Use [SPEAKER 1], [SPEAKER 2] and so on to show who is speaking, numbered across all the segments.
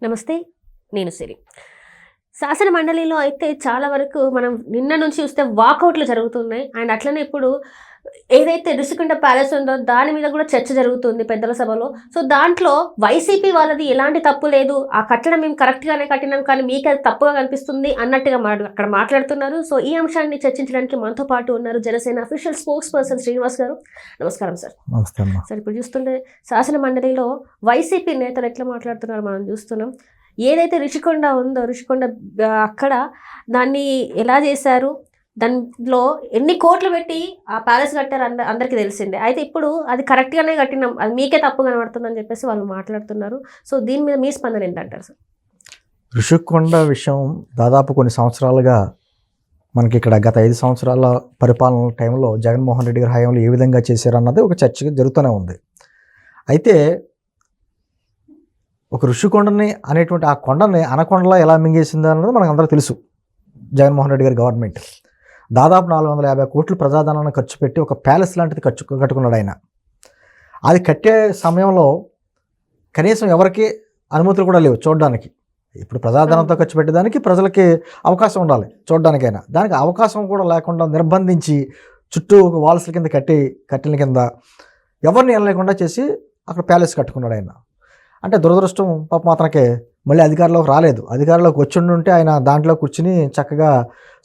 [SPEAKER 1] నమస్తే. నేను సిరి. శాసన మండలిలో అయితే చాలా వరకు మనం నిన్న నుంచి చూస్తే వాకౌట్లు జరుగుతున్నాయి. అండ్ అట్లనే ఇప్పుడు ఏదైతే ఋషికొండ ప్యాలెస్ ఉందో దాని మీద కూడా చర్చ జరుగుతుంది పెద్దల సభలో. సో దాంట్లో వైసీపీ వాళ్ళది ఎలాంటి తప్పు లేదు, ఆ కట్టడం మేము కరెక్ట్గానే కట్టినాం, కానీ మీకు అది తప్పుగా కనిపిస్తుంది అన్నట్టుగా అక్కడ మాట్లాడుతున్నారు. సో ఈ అంశాన్ని చర్చించడానికి మనతో పాటు ఉన్నారు Janasena official spokes person Srinivas గారు. నమస్కారం సార్.
[SPEAKER 2] నమస్తే అమ్మా.
[SPEAKER 1] సార్, ఇప్పుడు చూస్తుంటే శాసన మండలిలో వైసీపీ నేతలు ఎట్లా మాట్లాడుతున్నారు మనం చూస్తున్నాం. ఏదైతే ఋషికొండ ఉందో ఋషికొండ అక్కడ దాన్ని ఎలా చేశారు, దాంట్లో ఎన్ని కోట్లు పెట్టి ఆ ప్యాలెస్ కట్టారు అందరికీ తెలిసిందే. అయితే ఇప్పుడు అది కరెక్ట్గానే కట్టినాం, అది మీకే తప్పు కనబడుతుందని చెప్పేసి వాళ్ళు మాట్లాడుతున్నారు. సో దీని మీద మీ స్పందన ఏంటంటారు సార్?
[SPEAKER 2] ఋషికొండ విషయం దాదాపు కొన్ని సంవత్సరాలుగా మనకి ఇక్కడ గత 5 సంవత్సరాల పరిపాలన టైంలో జగన్మోహన్ రెడ్డి గారి హయాంలో ఏ విధంగా చేశారన్నది ఒక చర్చ జరుగుతూనే ఉంది. అయితే ఒక ఋషికొండని అనేటువంటి ఆ కొండని అనకొండలా ఎలా మింగేసిందో అన్నది మనకు అందరూ తెలుసు. జగన్మోహన్ రెడ్డి గారి గవర్నమెంట్ దాదాపు 450 కోట్లు ప్రజాధనాన్ని ఖర్చు పెట్టి ఒక ప్యాలెస్ లాంటిది కట్టుకున్నాడు ఆయన. అది కట్టే సమయంలో కనీసం ఎవరికి అనుమతులు కూడా లేవు చూడడానికి. ఇప్పుడు ప్రజాధనంతో ఖర్చు పెట్టేదానికి ప్రజలకి అవకాశం ఉండాలి చూడడానికైనా, దానికి అవకాశం కూడా లేకుండా నిర్బంధించి చుట్టూ వాల్స్ల కింద కట్టెల కింద ఎవరిని వెళ్ళలేకుండా చేసి అక్కడ ప్యాలెస్ కట్టుకున్నాడు ఆయన. అంటే దురదృష్టం పాపం అతనికి మళ్ళీ అధికారంలోకి రాలేదు. అధికారంలోకి వచ్చిండుంటే ఆయన దాంట్లో కూర్చుని చక్కగా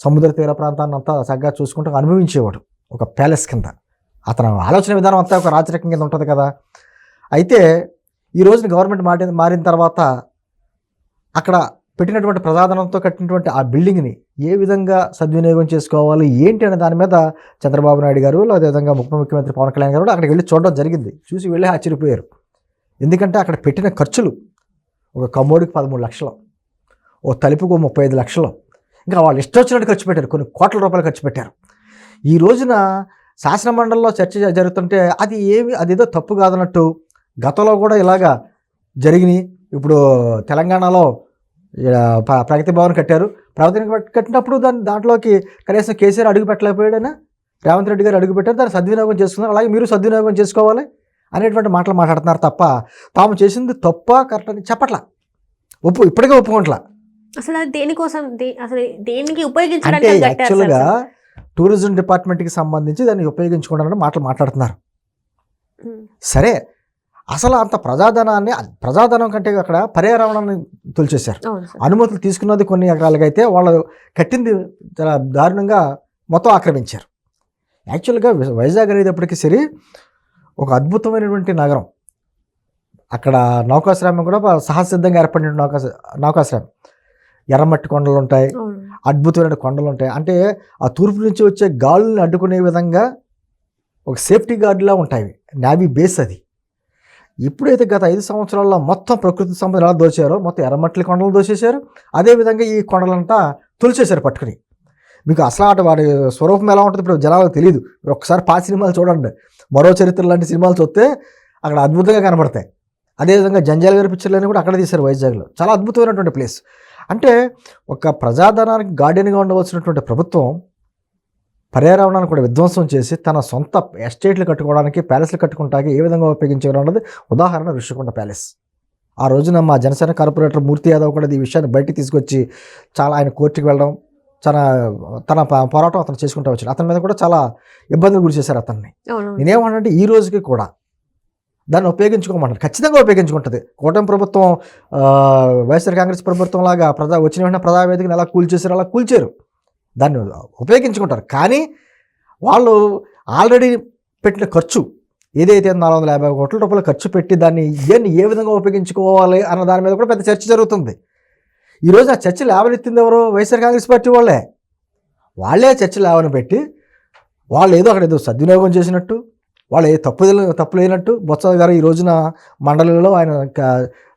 [SPEAKER 2] సముద్ర తీర ప్రాంతాన్ని అంతా చక్కగా చూసుకుంటూ అనుభవించేవాడు ఒక ప్యాలెస్ కింద. అతను ఆలోచన విధానం అంతా ఒక రాజరికం కింద ఉంటుంది కదా. అయితే ఈ రోజున గవర్నమెంట్ మారిన తర్వాత అక్కడ పెట్టినటువంటి ప్రజాధనంతో కట్టినటువంటి ఆ బిల్డింగ్ని ఏ విధంగా సద్వినియోగం చేసుకోవాలి ఏంటి అనే దాని మీద చంద్రబాబు నాయుడు గారు అదేవిధంగా ముఖ్యమంత్రి పవన్ కళ్యాణ్ గారు అక్కడికి వెళ్ళి చూడడం జరిగింది. చూసి వెళ్ళి ఆశ్చర్యపోయారు. ఎందుకంటే అక్కడ పెట్టిన ఖర్చులు ఒక కమోడికి 13 లక్షలు, ఓ తలుపుకు 35 లక్షలు, ఇంకా వాళ్ళు ఇష్టం వచ్చినట్టు ఖర్చు పెట్టారు. కొన్ని కోట్ల రూపాయలు ఖర్చు పెట్టారు. ఈ రోజున శాసన మండలిలో చర్చ జరుగుతుంటే అదేదో తప్పు కాదన్నట్టు గతంలో కూడా ఇలాగా జరిగినాయి. ఇప్పుడు తెలంగాణలో ప్రగతి భవన్ కట్టారు. కట్టినప్పుడు దాంట్లోకి కనీసం కేసీఆర్ అడుగు పెట్టలేకపోయాడైనా రేవంత్ రెడ్డి గారు అడుగు పెట్టారు, దాన్ని సద్వినియోగం చేసుకున్నారు. అలాగే మీరు సద్వినియోగం చేసుకోవాలి అనేటువంటి మాటలు మాట్లాడుతున్నారు తప్ప తాము చేసింది తప్ప కరెక్ట్ అని చెప్పట్లా. ఇప్పటికే ఒప్పుకోవట్లా.
[SPEAKER 1] అసలు దేనికోసం, అసలు దేనికి ఉపయోగించడానికి
[SPEAKER 2] అంటే యాక్చువల్గా టూరిజం డిపార్ట్మెంట్కి సంబంధించి దాన్ని ఉపయోగించుకోవడానికి మాటలు మాట్లాడుతున్నారు. సరే, అసలు అంత ప్రజాధనం కంటే అక్కడ పర్యావరణాన్ని తొలిచేశారు. అనుమతులు తీసుకున్నది కొన్ని ఎకరాలుగా అయితే వాళ్ళు కట్టింది చాలా దారుణంగా మొత్తం ఆక్రమించారు. యాక్చువల్గా వైజాగ్ అనేటప్పటికీ సరే ఒక అద్భుతమైనటువంటి నగరం. అక్కడ నౌకాశ్రయం కూడా సహసిద్ధంగా ఏర్పడిన నౌకాశ్రయం. ఎర్రమట్టి కొండలు ఉంటాయి, అద్భుతమైన కొండలు ఉంటాయి. అంటే ఆ తూర్పు నుంచి వచ్చే గాలుల్ని అడ్డుకునే విధంగా ఒక సేఫ్టీ గార్డులా ఉంటాయి. నేవీ బేస్ అది. ఇప్పుడైతే గత 5 సంవత్సరాల్లో మొత్తం ప్రకృతి సంపద ఎలా దోచారో మొత్తం ఎర్రమట్టి కొండలు దోచేశారు. అదేవిధంగా ఈ కొండలంతా తొలిచేశారు పట్టుకుని. మీకు అసలు వాడి స్వరూపం ఎలా ఉంటుంది ఇప్పుడు జనాలకు తెలియదు. మీరు ఒక్కసారి పాత సినిమాలు చూడండి, మరో చరిత్ర లాంటి సినిమాలు చూస్తే అక్కడ అద్భుతంగా కనబడతాయి. అదేవిధంగా జంజాల్ గారి పిక్చర్లన్నీ కూడా అక్కడ తీశారు వైజాగ్లో. చాలా అద్భుతమైనటువంటి ప్లేస్. అంటే ఒక ప్రజాధనానికి గార్డెన్గా ఉండవలసినటువంటి ప్రభుత్వం పర్యావరణాన్ని కూడా విధ్వంసం చేసి తన సొంత ఎస్టేట్లు కట్టుకోవడానికి, ప్యాలెస్లు కట్టుకుంటానికి ఏ విధంగా ఉపయోగించారు అన్నది ఉదాహరణ ఋషికొండ ప్యాలెస్. ఆ రోజున మా జనసేన కార్పొరేటర్ మూర్తి యాదవ్ కూడా ఈ విషయాన్ని బయటికి తీసుకొచ్చి చాలా ఆయన కోర్టుకి వెళ్ళడం, తన పోరాటం అతను చేసుకుంటూ వచ్చాడు. అతని మీద కూడా చాలా ఇబ్బందులు గురి చేశారు అతన్ని. నేనేమంటే ఈ రోజుకి కూడా దాన్ని ఉపయోగించుకోమంటారు. ఖచ్చితంగా ఉపయోగించుకుంటుంది. కూటమి ప్రభుత్వం వైఎస్ఆర్ కాంగ్రెస్ ప్రభుత్వం లాగా వచ్చిన వెంటనే ప్రజావేదికను ఎలా కూల్చేశారు అలా కూల్చారు. దాన్ని ఉపయోగించుకుంటారు. కానీ వాళ్ళు ఆల్రెడీ పెట్టిన ఖర్చు ఏదైతే 450 కోట్ల రూపాయలు ఖర్చు పెట్టి దాన్ని ఏ విధంగా ఉపయోగించుకోవాలి అన్న దాని మీద కూడా పెద్ద చర్చ జరుగుతుంది. ఈరోజు ఆ చర్చ లేవనెత్తింది ఎవరు? వైఎస్ఆర్ కాంగ్రెస్ పార్టీ వాళ్ళే చర్చ లేవనెత్తి వాళ్ళు అక్కడ ఏదో సద్వినియోగం చేసినట్టు, వాళ్ళు ఏ తప్పు లేనట్టు బొత్స గారు ఈ రోజున మండలిలో ఆయన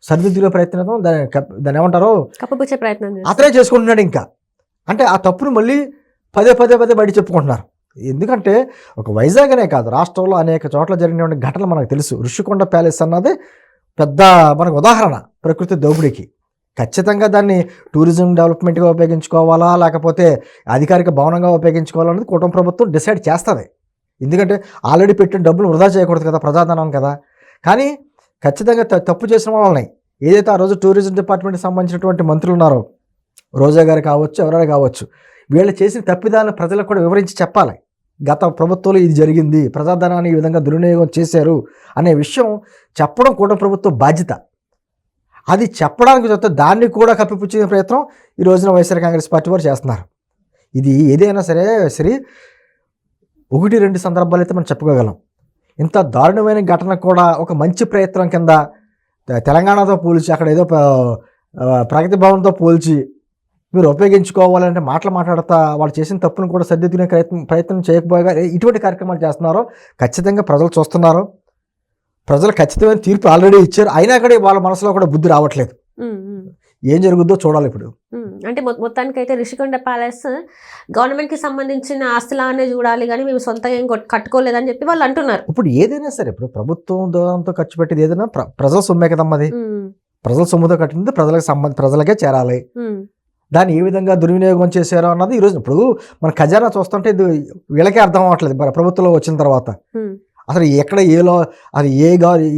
[SPEAKER 2] సరిదిద్దులో ప్రయత్నం దాన్ని ఏమంటారో
[SPEAKER 1] కప్పపుచ్చే ప్రయత్నం
[SPEAKER 2] అతనే చేసుకుంటున్నాడు. ఇంకా అంటే ఆ తప్పును మళ్ళీ పదే బయట చెప్పుకుంటున్నారు. ఎందుకంటే ఒక వైజాగ్ అనే కాదు, రాష్ట్రంలో అనేక చోట్ల జరిగినటువంటి ఘటనలు మనకు తెలుసు. ఋషికొండ ప్యాలెస్ అన్నది పెద్ద మనకు ఉదాహరణ ప్రకృతి దోపిడీకి. ఖచ్చితంగా దాన్ని టూరిజం డెవలప్మెంట్గా ఉపయోగించుకోవాలా లేకపోతే అధికారిక భవనంగా ఉపయోగించుకోవాలన్నది కూటమి ప్రభుత్వం డిసైడ్ చేస్తుంది. ఎందుకంటే ఆల్రెడీ పెట్టిన డబ్బులు వృధా చేయకూడదు కదా, ప్రజాధనం కదా. కానీ ఖచ్చితంగా తప్పు చేసిన వాళ్ళని ఏదైతే ఆ రోజు టూరిజం డిపార్ట్మెంట్కి సంబంధించినటువంటి మంత్రులు ఉన్నారో, రోజా గారు కావచ్చు, ఎవరైనా కావచ్చు, వీళ్ళు చేసిన తప్పిదాలను ప్రజలకు కూడా వివరించి చెప్పాలి. గత ప్రభుత్వంలో ఇది జరిగింది, ప్రజాధనాన్ని ఈ విధంగా దుర్వినియోగం చేశారు అనే విషయం చెప్పడం కూడా ప్రభుత్వ బాధ్యత. అది చెప్పడానికి చూస్తే దాన్ని కూడా కప్పిపుచ్చే ప్రయత్నం ఈ రోజున వైఎస్ఆర్ కాంగ్రెస్ పార్టీ వారు చేస్తున్నారు. ఇది ఏదైనా సరే 1-2 సందర్భాలు అయితే మనం చెప్పుకోగలం. ఇంత దారుణమైన ఘటన కూడా ఒక మంచి ప్రయత్నం కింద తెలంగాణతో పోల్చి, అక్కడ ఏదో ప్రగతి భవన్తో పోల్చి మీరు ఉపయోగించుకోవాలంటే మాట్లాడతా వాళ్ళు చేసిన తప్పును కూడా సర్దిద్దుకునే ప్రయత్నం చేయకపోగా ఇటువంటి కార్యక్రమాలు చేస్తున్నారో ఖచ్చితంగా ప్రజలు చూస్తున్నారు. ప్రజలు ఖచ్చితమైన తీర్పు ఆల్రెడీ ఇచ్చారు. అయినా కూడా వాళ్ళ మనసులో కూడా బుద్ధి రావట్లేదు. ఏం జరుగుద్దో చూడాలి ఇప్పుడు.
[SPEAKER 1] అంటే మొత్తానికైతే రిషికొండ ప్యాలెస్ గవర్నమెంట్కి సంబంధించిన ఆస్తులానే చూడాలి, కానీ మేము సొంతంగా ఏం కట్టుకోలేదని చెప్పి వాళ్ళు అంటున్నారు.
[SPEAKER 2] ఇప్పుడు ఏదైనా సరే, ఇప్పుడు ప్రభుత్వం దాంతో ఖర్చు పెట్టేది ఏదైనా ప్రజల సొమ్మే కదమ్మా. అది ప్రజల సొమ్ముతో కట్టింది ప్రజలకే చేరాలి. దాన్ని ఏ విధంగా దుర్వినియోగం చేశారో అన్నది ఈరోజు ఇప్పుడు మన ఖజానా చూస్తుంటే ఇది వీళ్ళకే అర్థం అవ్వట్లేదు. ప్రభుత్వంలో వచ్చిన తర్వాత అసలు ఎక్కడ అది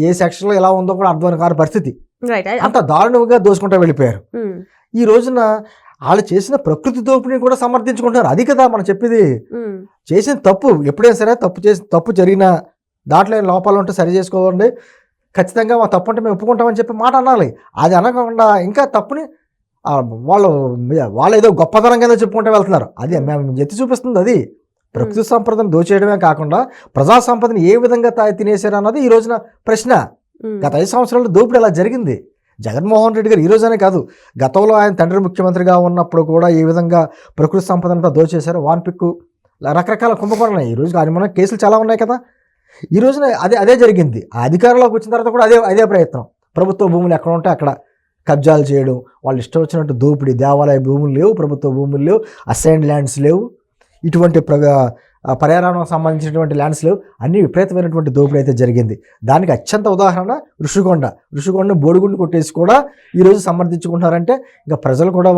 [SPEAKER 2] ఏ సెక్షన్లో ఎలా ఉందో కూడా అర్థం కాని పరిస్థితి. అంత దారుణంగా దోచుకుంటూ వెళ్ళిపోయారు. ఈ రోజున వాళ్ళు చేసిన ప్రకృతి దోపిడీని కూడా సమర్థించుకుంటున్నారు. అది కదా మనం చెప్పేది. చేసిన తప్పు ఎప్పుడైనా సరే తప్పు జరిగినా దాంట్లో లోపాలు ఉంటే సరి చేసుకోవాలండి, ఖచ్చితంగా మా తప్పు అంటే మేము ఒప్పుకుంటామని చెప్పి మాట అనాలి. అది అనకుండా ఇంకా తప్పుని వాళ్ళు ఏదో గొప్పతనం కింద చెప్పుకుంటూ వెళ్తున్నారు. అది మేము ఎత్తి చూపిస్తుంది. అది ప్రకృతి సంపదను దోచేయడమే కాకుండా ప్రజా సంపదని ఏ విధంగా తినేశారు అన్నది ఈ రోజున ప్రశ్న. గత 5 సంవత్సరాలు దోపిడీ అలా జరిగింది. జగన్మోహన్ రెడ్డి గారు ఈ రోజనే కాదు, గతంలో ఆయన తండ్రి ముఖ్యమంత్రిగా ఉన్నప్పుడు కూడా ఏ విధంగా ప్రకృతి సంపదనంతా దోచేశారు. వాన్పిక్కు రకరకాల కుంభకోణాలు. ఈ రోజు మన కేసులు చాలా ఉన్నాయి కదా. ఈ రోజున అదే జరిగింది. ఆ అధికారంలోకి వచ్చిన తర్వాత కూడా అదే ప్రయత్నం. ప్రభుత్వ భూములు ఎక్కడ ఉంటే అక్కడ కబ్జాలు చేయడం, వాళ్ళు ఇష్టం వచ్చినట్టు దోపిడీ. దేవాలయ భూములు లేవు, ప్రభుత్వ భూములు లేవు, అసైన్డ్ ల్యాండ్స్ లేవు, ఇటువంటి పర్యావరణానికి సంబంధించినటువంటి ల్యాండ్స్ లేవు. అన్ని విపరీతమైనటువంటి దోపిడీ అయితే జరిగింది. దానికి అత్యంత ఉదాహరణ ఋషికొండ బోడిగుండు కొట్టేసి కూడా ఈరోజు సమర్థించుకుంటున్నారంటే ఇంకా ప్రజలు కూడా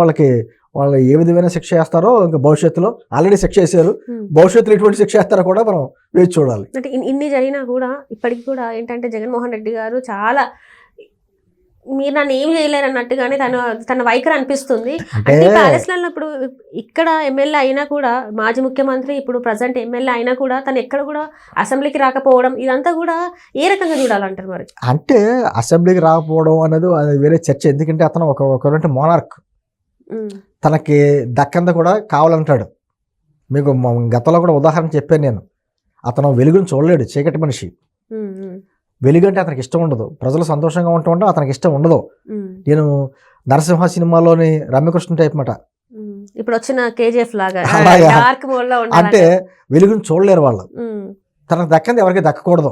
[SPEAKER 2] వాళ్ళు ఏ విధమైన శిక్ష వేస్తారో ఇంకా భవిష్యత్తులో ఆల్రెడీ శిక్ష వేసారు. భవిష్యత్తులో ఎటువంటి శిక్ష వేస్తారో కూడా మనం వేచి చూడాలి.
[SPEAKER 1] అంటే ఇన్ని జరిగినా కూడా ఇప్పటికి కూడా ఏంటంటే జగన్మోహన్ రెడ్డి గారు చాలా మీరు నన్ను ఏం చేయలేరు అన్నట్టుగానే తన వైఖరి అనిపిస్తుంది. అంటే ప్యాలెస్లలో ఇప్పుడు ఇక్కడ ఎమ్మెల్యే అయినా కూడా, మాజీ ముఖ్యమంత్రి ఇప్పుడు ప్రజెంట్ ఎమ్మెల్యే అయినా కూడా తను ఎక్కడ కూడా అసెంబ్లీకి రాకపోవడం, ఇదంతా కూడా ఏ రకంగా చూడాలంటారు మరి?
[SPEAKER 2] అంటే అసెంబ్లీకి రాకపోవడం అనేది అది వేరే చర్చ. ఎందుకంటే అతను ఒక మోనార్క్, తనకి దక్కంద కూడా కావాలంటాడు. మీకు గతంలో కూడా ఉదాహరణ చెప్పాను నేను. అతను వెలుగును చూడలేడు, చీకటి మనిషి. వెలుగంటే అతనికి ఇష్టం ఉండదు, ప్రజలు సంతోషంగా ఉంటే అతనికి ఇష్టం ఉండదు. నేను నరసింహ సినిమాలోని రమ్యకృష్ణ టైప్ మాట.
[SPEAKER 1] ఇప్పుడు వచ్చిన KGF లాగా
[SPEAKER 2] అంటే వెలుగును చూడలేరు వాళ్ళు. తనకు దక్కంది ఎవరికి దక్కకూడదు.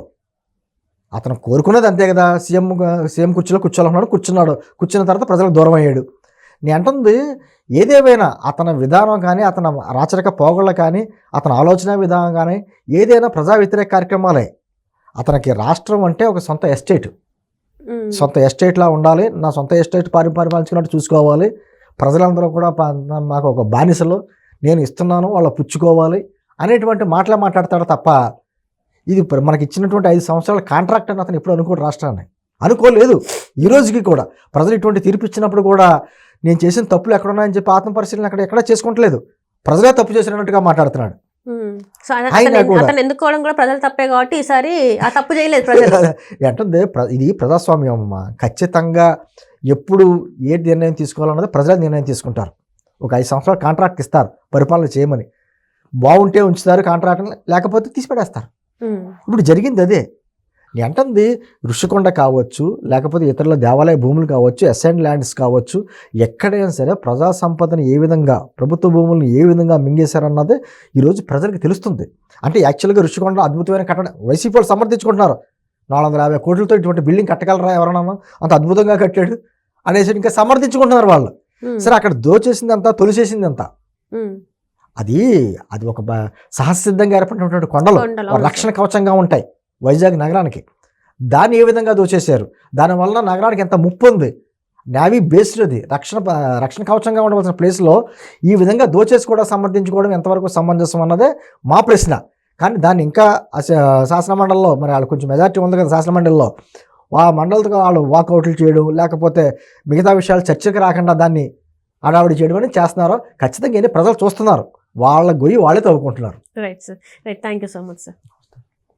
[SPEAKER 2] అతను కోరుకున్నది అంతే కదా. సీఎం కుర్చీలో కూర్చున్న తర్వాత ప్రజలకు దూరం అయ్యాడు. నేను అంటుంది ఏదేమైనా అతని విధానం కానీ, అతని రాచరిక పోగళ్ళు కానీ, అతని ఆలోచన విధానం కానీ ఏదైనా ప్రజా వ్యతిరేక కార్యక్రమాలే. అతనికి రాష్ట్రం అంటే ఒక సొంత ఎస్టేట్లా ఉండాలి. నా సొంత ఎస్టేట్ పరిపాలించుకున్నట్టు చూసుకోవాలి. ప్రజలందరూ కూడా నాకు ఒక బానిసలు, నేను ఇస్తున్నాను, వాళ్ళు పుచ్చుకోవాలి అనేటువంటి మాట్లాడతాడు తప్ప ఇది మనకి ఇచ్చినటువంటి 5 సంవత్సరాల కాంట్రాక్ట్ అని అతను ఎప్పుడు అనుకోడు. రాష్ట్రాన్ని అనుకోలేదు. ఈ రోజుకి కూడా ప్రజలు ఇటువంటి తీర్పు ఇచ్చినప్పుడు కూడా నేను చేసిన తప్పులు ఎక్కడున్నాయని చెప్పి ఆత్మపరిశీలన ఎక్కడ చేసుకుంటలేదు. ప్రజలే తప్పు చేసినట్టుగా మాట్లాడుతున్నాడు.
[SPEAKER 1] అతను ఎన్నుకోవడం కూడా ప్రజలు తప్పే కాబట్టి ఈసారి ఆ తప్పు చేయలేదు ప్రజలు.
[SPEAKER 2] అంటే ఇది ప్రజాస్వామ్యం అమ్మా. ఖచ్చితంగా ఎప్పుడు ఏ నిర్ణయం తీసుకోవాలన్నది ప్రజలు నిర్ణయం తీసుకుంటారు. ఒక 5 సంవత్సరాలు కాంట్రాక్ట్ ఇస్తారు పరిపాలన చేయమని. బాగుంటే ఉంచుతారు కాంట్రాక్ట్, లేకపోతే తీసిపడేస్తారు. ఇప్పుడు జరిగింది అదే. నేను అంటుంది ఋషికొండ కావచ్చు, లేకపోతే ఇతరుల దేవాలయ భూములు కావచ్చు, అసైన్డ్ ల్యాండ్స్ కావచ్చు, ఎక్కడైనా సరే ప్రజా సంపదను ఏ విధంగా, ప్రభుత్వ భూములను ఏ విధంగా మింగేశారన్నది ఈరోజు ప్రజలకు తెలుస్తుంది. అంటే యాక్చువల్గా ఋషికొండ అద్భుతమైన కట్టడం వైసీపీ వాళ్ళు సమర్థించుకుంటున్నారు. 450 కోట్లతో ఇటువంటి బిల్డింగ్ కట్టగలరా ఎవరన్నా, అంత అద్భుతంగా కట్టాడు అనేసి ఇంకా సమర్థించుకుంటున్నారు వాళ్ళు. సరే అక్కడ దోచేసింది అంతా, తొలిచేసింది అంతా. అది ఒక సహసిద్ధంగా ఏర్పడినటువంటి కొండలు రక్షణ కవచంగా ఉంటాయి వైజాగ్ నగరానికి. దాన్ని ఏ విధంగా దోచేశారు, దానివల్ల నగరానికి ఎంత ముప్పు ఉంది. నేవీ బేస్డ్ అది రక్షణ కవచంగా ఉండవలసిన ప్లేస్లో ఈ విధంగా దోచేసి కూడా సమర్థించుకోవడం ఎంతవరకు సమంజసం అన్నదే మా ప్రశ్న. కానీ దాన్ని ఇంకా శాసనమండలిలో మరి వాళ్ళు కొంచెం మెజార్టీ ఉంది కదా శాసనమండలిలో, మండలితో వాళ్ళు వాకౌట్లు చేయడం, లేకపోతే మిగతా విషయాలు చర్చకు రాకుండా దాన్ని హడావిడి చేయడం అని చేస్తున్నారో ఖచ్చితంగా ప్రజలు చూస్తున్నారు. వాళ్ళ గొయ్యి వాళ్ళే తవ్వుకుంటున్నారు.
[SPEAKER 1] Right sir. Right. Thank you so much sir.